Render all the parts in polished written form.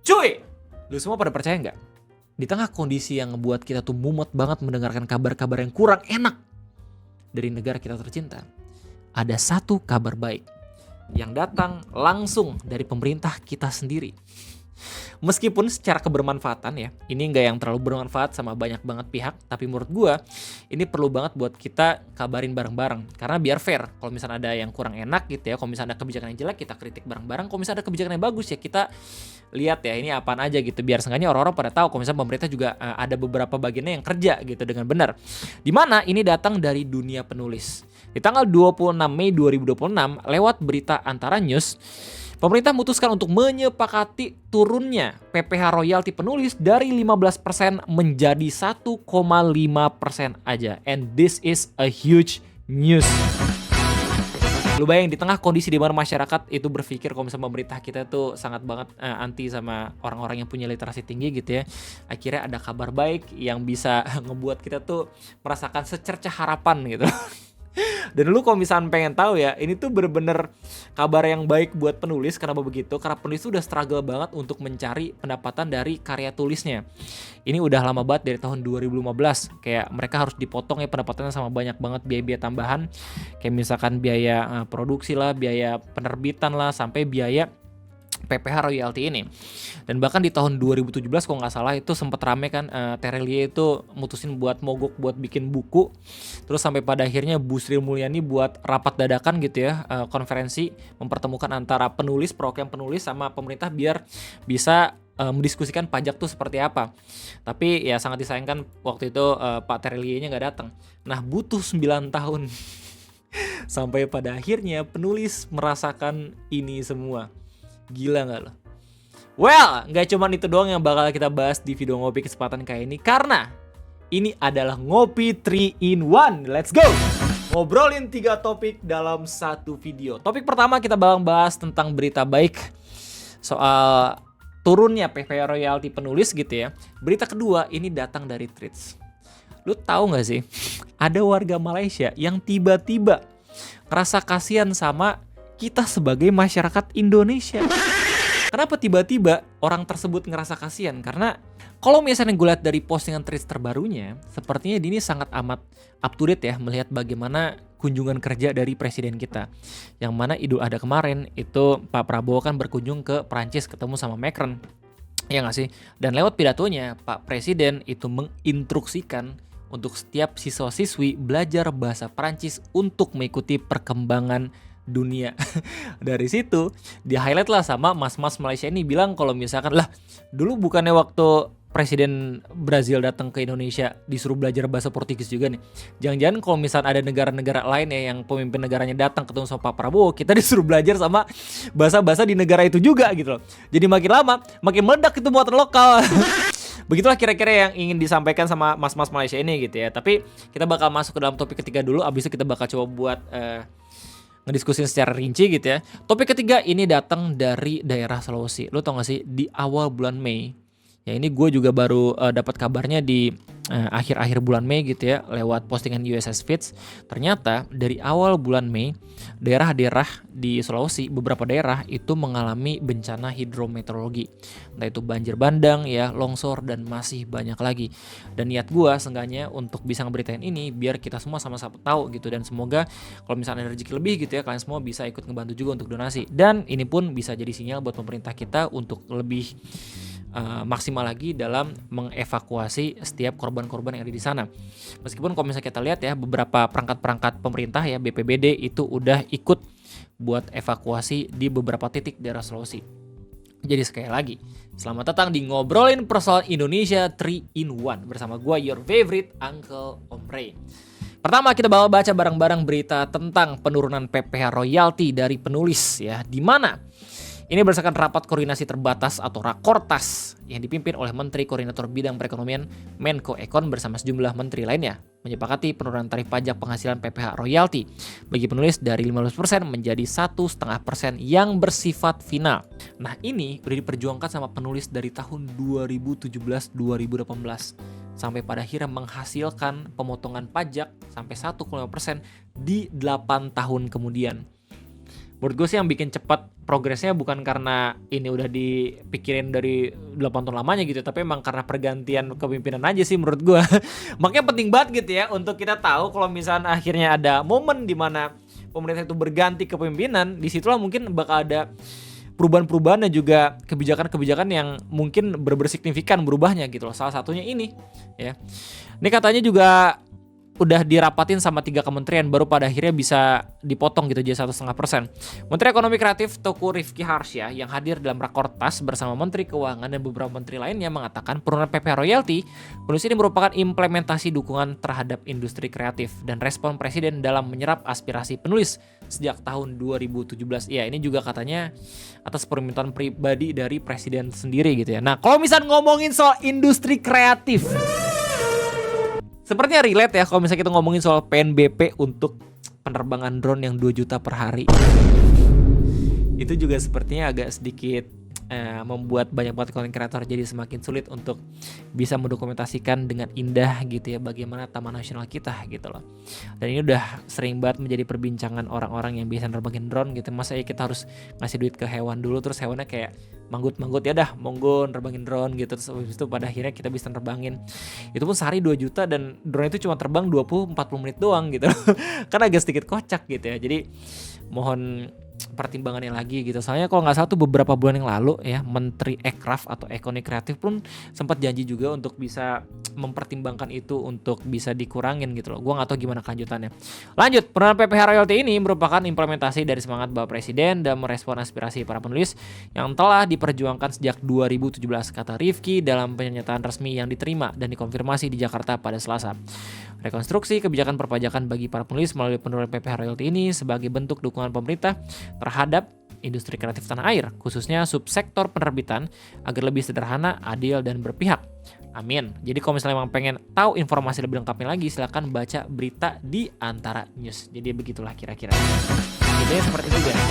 Cuy, lu semua pada percaya nggak? Di tengah kondisi yang ngebuat kita tuh mumet banget mendengarkan kabar-kabar yang kurang enak dari negara kita tercinta, ada satu kabar baik yang datang langsung dari pemerintah kita sendiri. Meskipun secara kebermanfaatan ya, ini nggak yang terlalu bermanfaat sama banyak banget pihak, tapi menurut gua ini perlu banget buat kita kabarin bareng-bareng. Karena biar fair, kalau misalnya ada yang kurang enak gitu ya, kalau misalnya ada kebijakan yang jelek kita kritik bareng-bareng, kalau misalnya ada kebijakan yang bagus ya kita lihat ya ini apaan aja gitu, biar seenggaknya orang-orang pada tahu kalau misalnya pemerintah juga ada beberapa bagiannya yang kerja gitu dengan benar. Dimana ini datang dari dunia penulis. Di tanggal 26 Mei 2026 lewat berita Antara News, pemerintah memutuskan untuk menyepakati turunnya PPh royalti penulis dari 15% menjadi 1,5% aja. And this is a huge news. Lu bayang di tengah kondisi di mana masyarakat itu berpikir kalau misalnya pemerintah kita tuh sangat banget anti sama orang-orang yang punya literasi tinggi gitu ya. Akhirnya ada kabar baik yang bisa ngebuat kita tuh merasakan secercah harapan gitu. Dan lu kalau misalnya pengen tahu ya, ini tuh bener-bener kabar yang baik buat penulis. Kenapa begitu? Karena penulis tuh udah struggle banget untuk mencari pendapatan dari karya tulisnya. Ini udah lama banget dari tahun 2015. Kayak mereka harus dipotong ya pendapatannya sama banyak banget biaya-biaya tambahan. Kayak misalkan biaya produksi lah, biaya penerbitan lah, sampai biaya PPh royalti ini. Dan bahkan di tahun 2017 kalau nggak salah itu sempat rame kan, Terelie itu mutusin buat mogok buat bikin buku. Terus sampai pada akhirnya Bu Sri Mulyani buat rapat dadakan gitu ya, konferensi mempertemukan antara penulis, perwakilan penulis sama pemerintah biar bisa mendiskusikan pajak tuh seperti apa. Tapi ya sangat disayangkan waktu itu Pak Terelie-nya nggak datang. Nah butuh 9 tahun sampai pada akhirnya penulis merasakan ini semua. Gila gak lo? Well, gak cuma itu doang yang bakal kita bahas di video ngopi kesempatan kayak ini. Karena ini adalah ngopi 3 in 1. Let's go! Ngobrolin 3 topik dalam satu video. Topik pertama kita bakal bahas tentang berita baik soal turunnya PPh royalti penulis gitu ya. Berita kedua ini datang dari tweets. Lu tahu gak sih? Ada warga Malaysia yang tiba-tiba ngerasa kasihan sama kita sebagai masyarakat Indonesia. Kenapa tiba-tiba orang tersebut ngerasa kasihan? Karena kalau misalnya gue lihat dari postingan tweets terbarunya, sepertinya ini sangat amat up to date ya, melihat bagaimana kunjungan kerja dari presiden kita. Yang mana Idul Adha kemarin itu Pak Prabowo kan berkunjung ke Prancis ketemu sama Macron. Ya nggak sih? Dan lewat pidatonya Pak Presiden itu menginstruksikan untuk setiap siswa-siswi belajar bahasa Prancis untuk mengikuti perkembangan dunia. Dari situ di highlight lah sama mas-mas Malaysia ini bilang kalau misalkan lah dulu bukannya waktu presiden Brazil datang ke Indonesia disuruh belajar bahasa Portugis juga nih. Jangan-jangan kalau misalnya ada negara-negara lain ya yang pemimpin negaranya datang ketemu sama Pak Prabowo, kita disuruh belajar sama bahasa-bahasa di negara itu juga gitu loh. Jadi makin lama makin meledak itu muatan lokal. Begitulah kira-kira yang ingin disampaikan sama mas-mas Malaysia ini gitu ya. Tapi kita bakal masuk ke dalam topik ketiga dulu, abis itu kita bakal coba buat ngediskusin secara rinci gitu ya. Topik ketiga ini datang dari daerah Sulawesi. Lo tau gak sih di awal bulan Mei, ya ini gue juga baru dapat kabarnya di akhir-akhir bulan Mei gitu ya, lewat postingan USS Feeds. Ternyata dari awal bulan Mei, daerah-daerah di Sulawesi, beberapa daerah itu mengalami bencana hidrometeorologi. Entah itu banjir bandang ya, longsor, dan masih banyak lagi. Dan niat gue seenggaknya untuk bisa ngeberitain ini biar kita semua sama-sama tahu gitu. Dan semoga kalau misalnya ada rezeki lebih gitu ya, kalian semua bisa ikut ngebantu juga untuk donasi. Dan ini pun bisa jadi sinyal buat pemerintah kita untuk lebih maksimal lagi dalam mengevakuasi setiap korban-korban yang ada di sana. Meskipun kalau misalnya kita lihat ya, beberapa perangkat-perangkat pemerintah ya, BPBD itu udah ikut buat evakuasi di beberapa titik daerah Sulawesi. Jadi sekali lagi, selamat datang di Ngobrolin Persoalan Indonesia 3 in 1 bersama gue, your favorite Uncle Om Ray. Pertama kita bakal baca bareng-bareng berita tentang penurunan PPh royalti dari penulis ya, di mana ini berdasarkan rapat koordinasi terbatas atau Rakortas yang dipimpin oleh Menteri Koordinator Bidang Perekonomian Menko Ekon bersama sejumlah menteri lainnya menyepakati penurunan tarif pajak penghasilan PPh royalti bagi penulis dari 15% menjadi 1,5% yang bersifat final. Nah ini udah diperjuangkan sama penulis dari tahun 2017-2018 sampai pada akhirnya menghasilkan pemotongan pajak sampai 1,5% di 8 tahun kemudian. Menurut gue sih yang bikin cepat progresnya bukan karena ini udah dipikirin dari 8 tahun lamanya gitu, tapi emang karena pergantian kepemimpinan aja sih menurut gue. Makanya penting banget gitu ya untuk kita tahu kalau misalnya akhirnya ada momen di mana pemerintah itu berganti kepemimpinan, disitulah mungkin bakal ada perubahan-perubahan dan juga kebijakan-kebijakan yang mungkin bersignifikan berubahnya gitu loh. Salah satunya ini ya. Ini katanya juga udah dirapatin sama 3 kementerian baru pada akhirnya bisa dipotong gitu jadi 1,5%. Menteri Ekonomi Kreatif Teuku Rifki Harsya yang hadir dalam rakortas bersama Menteri Keuangan dan beberapa menteri lainnya mengatakan penurunan PPh royalti bonus ini merupakan implementasi dukungan terhadap industri kreatif dan respon Presiden dalam menyerap aspirasi penulis sejak tahun 2017. Ya, ini juga katanya atas permintaan pribadi dari Presiden sendiri gitu ya. Nah, kalau misalnya ngomongin soal industri kreatif, sepertinya relate ya kalau misalnya kita ngomongin soal PNBP untuk penerbangan drone yang 2 juta per hari. Itu juga sepertinya agak sedikit membuat banyak banget konten kreator jadi semakin sulit untuk bisa mendokumentasikan dengan indah gitu ya bagaimana taman nasional kita gitu loh. Dan ini udah sering banget menjadi perbincangan orang-orang yang bisa nerbangin drone gitu. Masa ya kita harus ngasih duit ke hewan dulu terus hewannya kayak manggut-manggut, ya dah monggo nerbangin drone gitu, terus habis itu pada akhirnya kita bisa nerbangin. Itu pun sehari 2 juta dan drone itu cuma terbang 20-40 menit doang gitu. Kan agak sedikit kocak gitu ya. Jadi mohon pertimbangannya lagi gitu. Soalnya kalau nggak salah tuh beberapa bulan yang lalu ya Menteri Ekraf atau Ekonomi Kreatif pun sempat janji juga untuk bisa mempertimbangkan itu untuk bisa dikurangin gitu loh. Gua nggak tahu gimana kelanjutannya. Lanjut, penurunan PPh royalti ini merupakan implementasi dari semangat Bapak Presiden dan merespon aspirasi para penulis yang telah diperjuangkan sejak 2017, kata Rifki dalam pernyataan resmi yang diterima dan dikonfirmasi di Jakarta pada Selasa. Rekonstruksi kebijakan perpajakan bagi para penulis melalui penurunan PPh royalti ini sebagai bentuk dukungan pemerintah terhadap industri kreatif tanah air, khususnya subsektor penerbitan, agar lebih sederhana, adil, dan berpihak. Amin. Jadi kalau misalnya memang pengen tahu informasi lebih lengkapnya lagi, silakan baca berita di Antara News. Jadi begitulah kira-kira. Jadi seperti itu guys.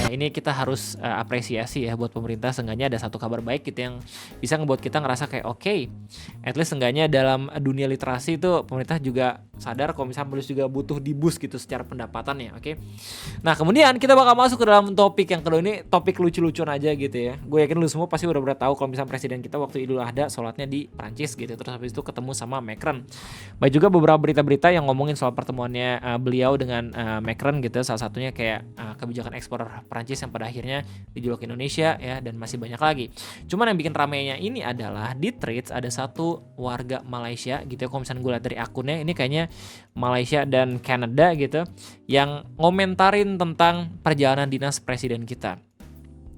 Ya, ini kita harus apresiasi ya buat pemerintah, seenggaknya ada satu kabar baik gitu yang bisa ngebuat kita ngerasa kayak oke, at least seenggaknya dalam dunia literasi itu pemerintah juga sadar kalau misalnya penulis juga butuh di-boost gitu secara pendapatannya, oke. Nah kemudian kita bakal masuk ke dalam topik yang kedua, ini topik lucu-lucuan aja gitu ya. Gue yakin lu semua pasti udah tahu kalau misalnya presiden kita waktu Idul Adha sholatnya di Prancis gitu, terus habis itu ketemu sama Macron. Baik juga beberapa berita-berita yang ngomongin soal pertemuannya beliau dengan Macron gitu, salah satunya kayak kebijakan ekspor Prancis yang pada akhirnya dijual ke Indonesia ya, dan masih banyak lagi. Cuman yang bikin ramainya ini adalah di Threads ada satu warga Malaysia gitu ya, kalau misalnya gue lihat dari akunnya ini kayaknya Malaysia dan Kanada gitu, yang ngomentarin tentang perjalanan dinas presiden kita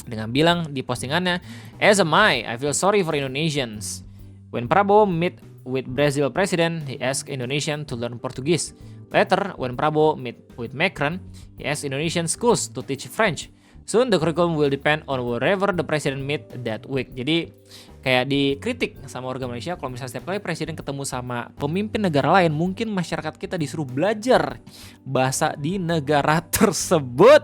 dengan bilang di postingannya, "As am I feel sorry for Indonesians. When Prabowo meet with Brazil president, he asked Indonesian to learn Portuguese. Later, when Prabowo meet with Macron, he asked Indonesian schools to teach French. Soon the curriculum will depend on wherever the president meet that week." Jadi kayak dikritik sama warga Malaysia kalau misalnya setiap kali presiden ketemu sama pemimpin negara lain, mungkin masyarakat kita disuruh belajar bahasa di negara tersebut.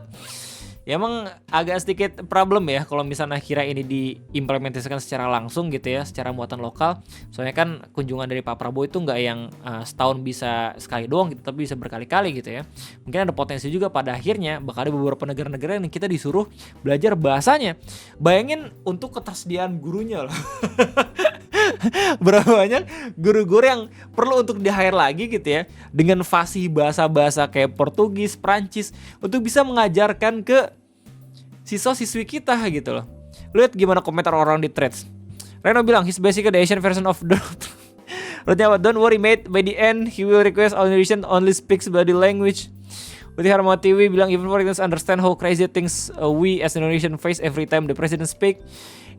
Ya emang agak sedikit problem ya kalau misalnya kira ini diimplementasikan secara langsung gitu ya, secara muatan lokal. Soalnya kan kunjungan dari Pak Prabowo itu nggak yang setahun bisa sekali doang gitu, tapi bisa berkali-kali gitu ya. Mungkin ada potensi juga pada akhirnya bakal ada beberapa negara-negara yang kita disuruh belajar bahasanya. Bayangin untuk ketersediaan gurunya loh. Berapa banyak guru-guru yang perlu untuk di-hire lagi gitu ya, dengan fasih bahasa-bahasa kayak Portugis, Prancis, untuk bisa mengajarkan ke siswa-siswi kita gitu loh. Lihat gimana komentar orang di Threads. Reno bilang, "He's basically the Asian version of the..." Rutnya, "Don't worry mate, by the end he will request all Indonesian only speaks body language." Uti Harmatiwi bilang, "Even foreigners understand how crazy things we as Indonesian face every time the president speak."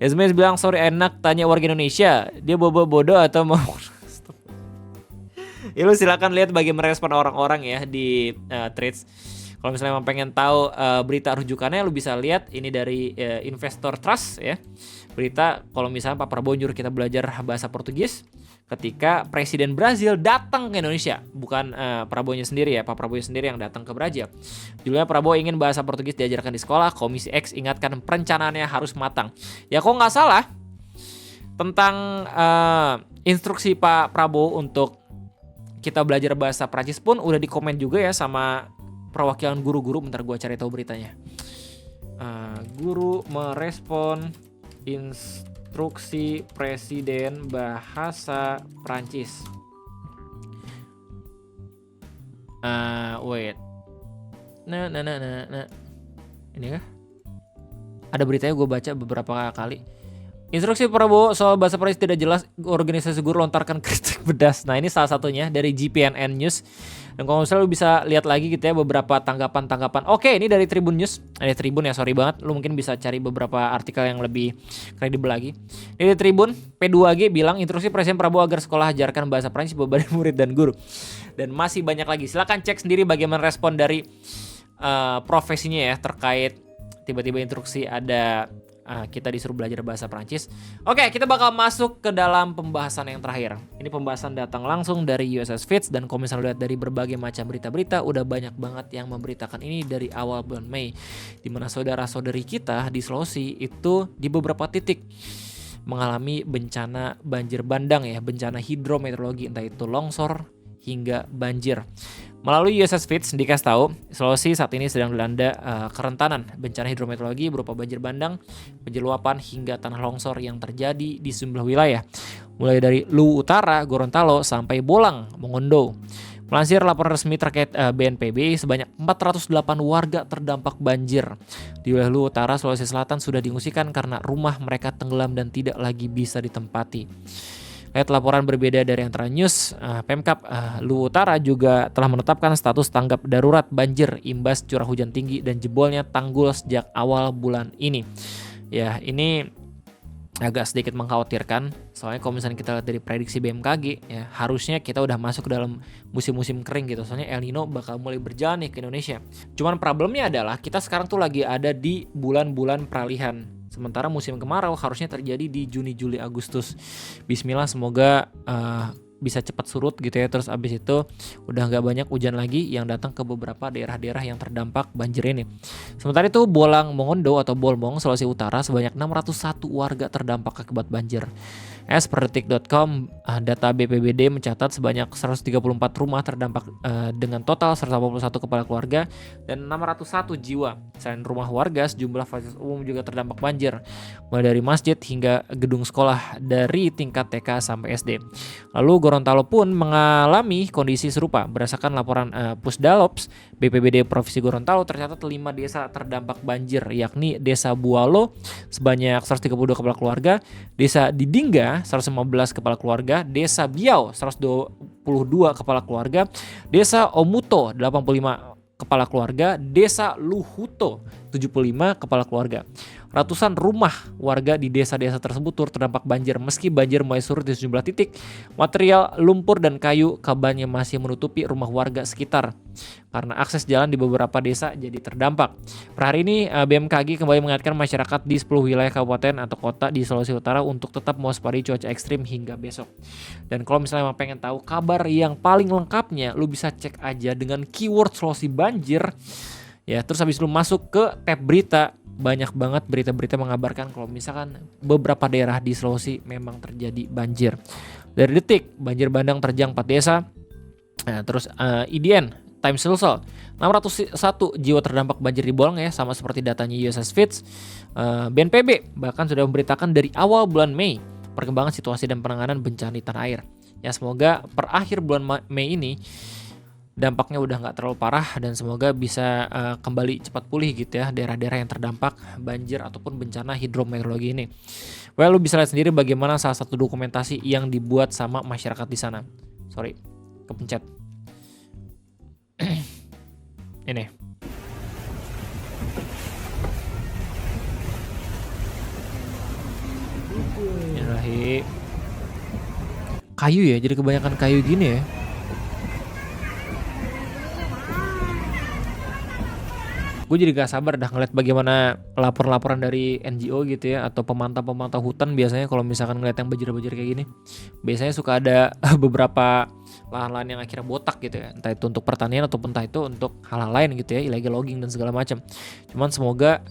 Yasmin bilang, "Sorry enak tanya warga Indonesia, dia bodoh atau mau..." Ya lu silakan lihat bagaimana respon orang-orang ya di Threads. Kalau misalnya emang pengen tahu berita rujukannya, lu bisa lihat ini dari Investor Trust ya. Berita kalau misalnya Pak Prabowo nyuruh kita belajar bahasa Portugis ketika Presiden Brazil datang ke Indonesia. Bukan Prabowo-nya sendiri ya, Pak Prabowo sendiri yang datang ke Brazil. Judulnya, "Prabowo ingin bahasa Portugis diajarkan di sekolah, Komisi X ingatkan perencanaannya harus matang." Ya kok nggak salah, tentang instruksi Pak Prabowo untuk kita belajar bahasa Prancis pun udah dikomen juga ya sama perwakilan guru-guru. Bentar gue cari tahu beritanya. Guru merespon instruksi presiden bahasa Prancis. Wait. Nah. Ini kah? Ada beritanya gue baca beberapa kali. Instruksi Prabowo soal bahasa Prancis tidak jelas, organisasi guru lontarkan kritik pedas. Nah ini salah satunya dari GPNN News. Dan kalau misalnya lu bisa lihat lagi gitu ya beberapa tanggapan. Oke, ini dari Tribun News. Ada Tribun ya, sorry banget. Lu mungkin bisa cari beberapa artikel yang lebih kredibel lagi. Ini dari Tribun, P2G bilang instruksi Presiden Prabowo agar sekolah ajarkan bahasa Prancis beban murid dan guru. Dan masih banyak lagi. Silakan cek sendiri bagaimana respon dari profesinya ya terkait tiba-tiba instruksi ada kita disuruh belajar bahasa Prancis. Oke, kita bakal masuk ke dalam pembahasan yang terakhir. Ini pembahasan datang langsung dari USS Fitz, dan kalau misalnya lihat dari berbagai macam berita-berita, udah banyak banget yang memberitakan ini dari awal bulan Mei, di mana saudara-saudari kita di Sulawesi itu di beberapa titik mengalami bencana banjir bandang ya, bencana hidrometeorologi, entah itu longsor hingga banjir. Melalui USS Fitz dikasih tahu Sulawesi saat ini sedang dilanda kerentanan bencana hidrometeorologi berupa banjir bandang, banjir luapan hingga tanah longsor yang terjadi di sejumlah wilayah, mulai dari Luwu Utara, Gorontalo sampai Bolang, Mongondo. Melansir laporan resmi terkait BNPB, sebanyak 408 warga terdampak banjir di wilayah Luwu Utara, Sulawesi Selatan sudah diungsikan karena rumah mereka tenggelam dan tidak lagi bisa ditempati. Lihat laporan berbeda dari Antara News, Pemkab Luwu Utara juga telah menetapkan status tanggap darurat banjir imbas curah hujan tinggi dan jebolnya tanggul sejak awal bulan ini. Ya, ini agak sedikit mengkhawatirkan, soalnya kalau misalnya kita lihat dari prediksi BMKG, ya harusnya kita udah masuk ke dalam musim-musim kering gitu. Soalnya El Nino bakal mulai berjalan nih ke Indonesia. Cuman problemnya adalah kita sekarang tuh lagi ada di bulan-bulan peralihan. Sementara musim kemarau harusnya terjadi di Juni, Juli, Agustus. Bismillah, semoga bisa cepat surut gitu ya. Terus abis itu udah gak banyak hujan lagi yang datang ke beberapa daerah-daerah yang terdampak banjir ini. Sementara itu Bolang Mongondo atau Bolmong, Sulawesi Utara, sebanyak 601 warga terdampak akibat banjir. As per detik.com, data BPBD mencatat sebanyak 134 rumah terdampak dengan total 181 kepala keluarga dan 601 jiwa. Selain rumah warga, sejumlah fasilitas umum juga terdampak banjir, mulai dari masjid hingga gedung sekolah dari tingkat TK sampai SD. Lalu Gorontalo pun mengalami kondisi serupa. Berdasarkan laporan Pusdalops, BPBD Provinsi Gorontalo tercatat 5 desa terdampak banjir, yakni Desa Bualo sebanyak 132 kepala keluarga, Desa Didingga 115 kepala keluarga, Desa Biau 122 kepala keluarga, Desa Omuto 85 kepala keluarga, Desa Luhuto 75 kepala keluarga. Ratusan rumah warga di desa-desa tersebut turut terdampak banjir. Meski banjir mulai surut di sejumlah titik, material lumpur dan kayu kabahnya masih menutupi rumah warga sekitar karena akses jalan di beberapa desa jadi terdampak. Per hari ini BMKG kembali mengingatkan masyarakat di 10 wilayah kabupaten atau kota di Sulawesi Utara untuk tetap mewaspadai cuaca ekstrim hingga besok. Dan kalau misalnya mau pengen tahu kabar yang paling lengkapnya, lu bisa cek aja dengan keyword Sulawesi banjir. Ya, terus habis lu masuk ke tab berita, banyak banget berita-berita mengabarkan kalau misalkan beberapa daerah di Sulawesi memang terjadi banjir. Dari Detik, banjir bandang terjang 4 desa. Nah, terus IDN, Times Sulsel, 601 jiwa terdampak banjir di Bolang ya, sama seperti datanya USS Fitz. BNPB bahkan sudah memberitakan dari awal bulan Mei perkembangan situasi dan penanganan bencana di tanah air. Ya, semoga per akhir bulan Mei ini dampaknya udah nggak terlalu parah dan semoga bisa kembali cepat pulih gitu ya daerah-daerah yang terdampak banjir ataupun bencana hidrometeorologi ini. Well, lu bisa lihat sendiri bagaimana salah satu dokumentasi yang dibuat sama masyarakat di sana. Sorry, kepencet. Ini. Ini kayu ya, jadi kebanyakan kayu gini ya. Gue jadi gak sabar dah ngeliat bagaimana laporan-laporan dari NGO gitu ya, atau pemantau-pemantau hutan. Biasanya kalau misalkan ngeliat yang banjir-banjir kayak gini, biasanya suka ada beberapa lahan-lahan yang akhirnya botak gitu ya, entah itu untuk pertanian ataupun entah itu untuk hal-hal lain gitu ya, illegal logging dan segala macam. Cuman semoga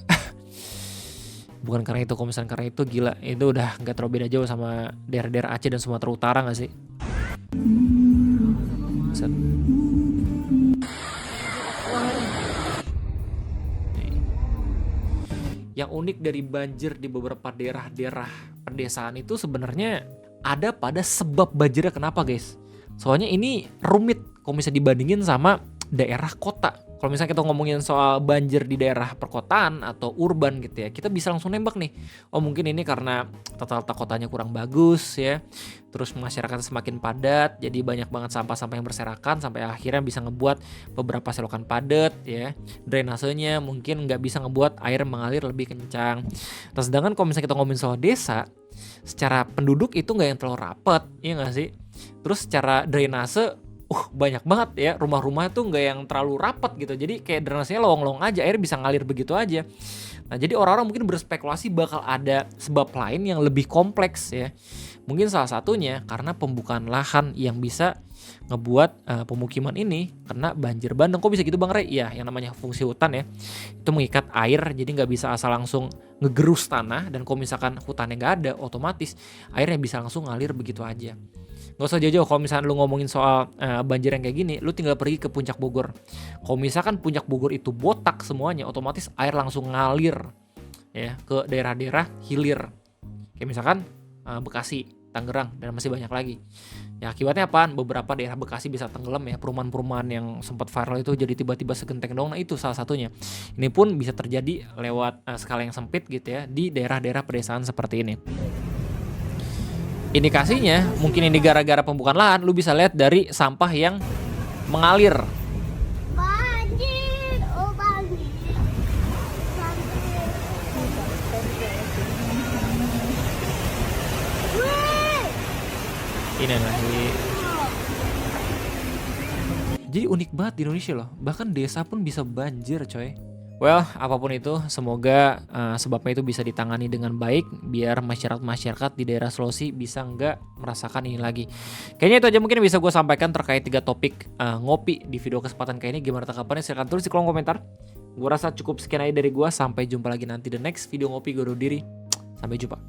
bukan karena itu, kalau misalkan karena itu gila, itu udah gak terlalu beda jauh sama daerah-daerah Aceh dan Sumatera Utara gak sih? Set. Yang unik dari banjir di beberapa daerah-daerah pedesaan itu sebenarnya ada pada sebab banjirnya kenapa guys. Soalnya ini rumit kalau misalnya dibandingin sama daerah kota. Kalau misalnya kita ngomongin soal banjir di daerah perkotaan atau urban gitu ya, kita bisa langsung nembak nih. Oh mungkin ini karena tata letak kotanya kurang bagus ya. Terus masyarakat semakin padat, jadi banyak banget sampah-sampah yang berserakan sampai akhirnya bisa ngebuat beberapa selokan padat ya. Drainasenya mungkin nggak bisa ngebuat air mengalir lebih kencang. Terus sedangkan kalau misalnya kita ngomongin soal desa, secara penduduk itu nggak yang terlalu rapet, iya nggak sih? Terus secara drainase banyak banget ya, rumah-rumah tuh nggak yang terlalu rapat gitu, jadi kayak drainasenya lowong-lowong aja, air bisa ngalir begitu aja. Nah jadi orang-orang mungkin berspekulasi bakal ada sebab lain yang lebih kompleks ya. Mungkin salah satunya karena pembukaan lahan yang bisa ngebuat pemukiman ini kena banjir bandang. Kok bisa gitu Bang Rey? Ya yang namanya fungsi hutan ya, itu mengikat air, jadi nggak bisa asal langsung ngegerus tanah, dan kalau misalkan hutannya nggak ada, otomatis airnya bisa langsung ngalir begitu aja. Gak usah jauh-jauh, kalau misalnya lu ngomongin soal banjir yang kayak gini, lu tinggal pergi ke Puncak Bogor. Kalau misalkan Puncak Bogor itu botak semuanya, otomatis air langsung ngalir ya ke daerah-daerah hilir. Kayak misalkan Bekasi, Tangerang, dan masih banyak lagi. Ya akibatnya apaan? Beberapa daerah Bekasi bisa tenggelam ya, perumahan-perumahan yang sempat viral itu jadi tiba-tiba segenteng doang. Nah itu salah satunya. Ini pun bisa terjadi lewat skala yang sempit gitu ya, di daerah-daerah pedesaan seperti ini. Indikasinya mungkin ini gara-gara pembukaan lahan, lu bisa lihat dari sampah yang mengalir. Banjir, oh banjir. Ini lagi. Jadi unik banget di Indonesia loh, bahkan desa pun bisa banjir coy. Well, apapun itu, semoga sebabnya itu bisa ditangani dengan baik biar masyarakat di daerah Sulawesi bisa nggak merasakan ini lagi. Kayaknya itu aja mungkin bisa gue sampaikan terkait 3 topik ngopi di video kesempatan kali ini. Gimana tanggapannya? Silahkan tulis di kolom komentar. Gue rasa cukup sekian aja dari gue. Sampai jumpa lagi nanti the next video ngopi gue undur diri. Sampai jumpa.